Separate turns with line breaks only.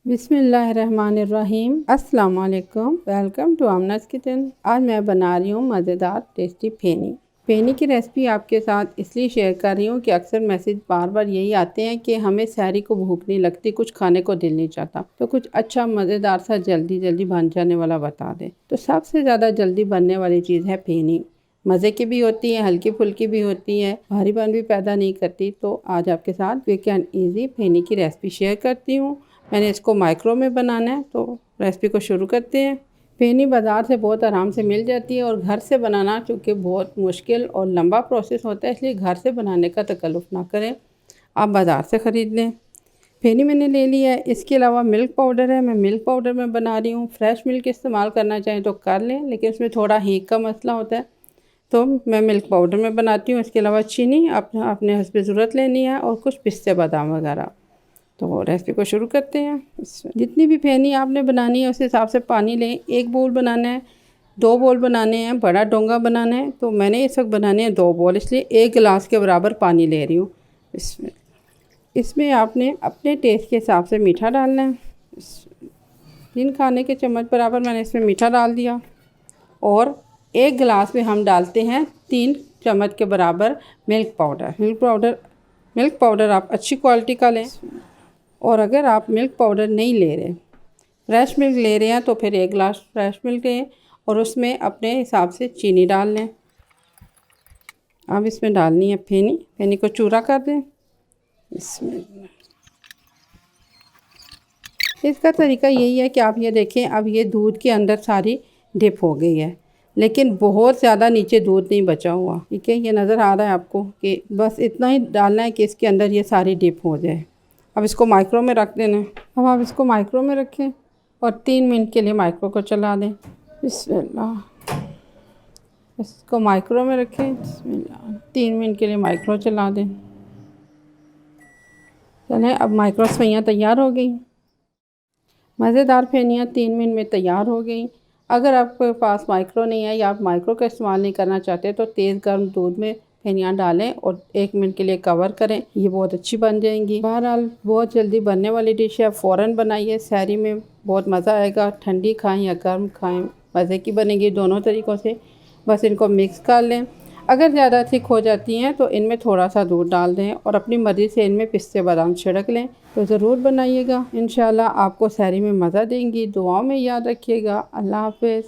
बिस्मिल्लाहिर्रहमानिर्रहीम। अस्सलाम वालेकुम। Welcome to Aamna's kitchen. आज मैं बना रही हूँ मज़ेदार टेस्टी फेनी। फेनी की रेसिपी आपके साथ इसलिए शेयर कर रही हूँ कि अक्सर मैसेज बार बार यही आते हैं कि हमें सहरी को भूख नहीं लगती, कुछ खाने को दिल नहीं चाहता, तो कुछ अच्छा मज़ेदार सा जल्दी जल्दी बन जाने वाला बता दें। तो सबसे ज़्यादा जल्दी बनने वाली चीज़ है फेनी। मज़े की भी होती है, हल्की फुल्की भी होती है, भारीपन भी पैदा नहीं करती। तो आज आपके साथ क्विक एंड ईजी फेनी की रेसिपी शेयर करती हूँ। मैंने इसको माइक्रो में बनाना है, तो रेसिपी को शुरू करते हैं। फेनी बाज़ार से बहुत आराम से मिल जाती है और घर से बनाना चूँकि बहुत मुश्किल और लंबा प्रोसेस होता है, इसलिए घर से बनाने का तकल्लुफ़ ना करें, आप बाज़ार से ख़रीद लें। फेनी मैंने ले लिया है। इसके अलावा मिल्क पाउडर है, मैं मिल्क पाउडर में बना रही हूँ। फ्रेश मिल्क इस्तेमाल करना चाहें तो कर लें, लेकिन इसमें थोड़ा हींग का मसला होता है, तो मैं मिल्क पाउडर में बनाती हूँ। इसके अलावा चीनी अपने हस्ब ज़रूरत लेनी है और कुछ पिस्ते बादाम वगैरह। तो रेसिपी को शुरू करते हैं। जितनी भी फेनी आपने बनानी है उस हिसाब से पानी लें। 1 बोल बनाना है, 2 बोल बनाने हैं, बड़ा डोंगा बनाना है, तो मैंने इस वक्त बनाने हैं 2 बोल, इसलिए 1 गिलास के बराबर पानी ले रही हूँ। इसमें आपने अपने टेस्ट के हिसाब से मीठा डालना है। 3 खाने के चम्मच बराबर मैंने इसमें मीठा डाल दिया और 1 गिलास में हम डालते हैं 3 चम्मच के बराबर मिल्क पाउडर। मिल्क पाउडर आप अच्छी क्वालिटी का लें, और अगर आप मिल्क पाउडर नहीं ले रहे, फ्रेश मिल्क ले रहे हैं, तो फिर 1 गिलास फ्रेश मिल्क लें और उसमें अपने हिसाब से चीनी डाल लें। अब इसमें डालनी है फेनी को चूरा कर दें। इसका तरीका यही है कि आप ये देखें, अब ये दूध के अंदर सारी डिप हो गई है, लेकिन बहुत ज़्यादा नीचे दूध नहीं बचा हुआ। ठीक है, ये नज़र आ रहा है आपको कि बस इतना ही डालना है कि इसके अंदर ये सारी डिप हो जाए। अब इसको माइक्रो में रख देना है। अब आप इसको माइक्रो में रखें और 3 मिनट के लिए माइक्रो को चला दें। बिस्मिल्लाह। इसको माइक्रो में रखें, बिस्मिल्लाह। 3 मिनट के लिए माइक्रो चला दें। चलें, अब माइक्रो सवैयाँ तैयार हो गई। मज़ेदार फेनियाँ 3 मिनट में तैयार हो गई। अगर आपके पास माइक्रो नहीं है या आप माइक्रो का इस्तेमाल नहीं करना चाहते, तो तेज़ गर्म दूध में फेनियाँ डालें और 1 मिनट के लिए कवर करें, ये बहुत अच्छी बन जाएंगी। बहरहाल बहुत जल्दी बनने वाली डिश है, फ़ौरन बनाइए, सहरी में बहुत मज़ा आएगा। ठंडी खाएं या गर्म खाएं, मज़े की बनेगी दोनों तरीक़ों से। बस इनको मिक्स कर लें। अगर ज़्यादा थिक हो जाती हैं तो इनमें थोड़ा सा दूध डाल दें और अपनी मर्ज़ी से इनमें पिस्ते बादाम छिड़क लें। तो ज़रूर बनाइएगा, इंशाल्लाह आपको सहरी में मज़ा देंगी। दुआओं में याद रखिएगा। अल्लाह हाफ़िज़।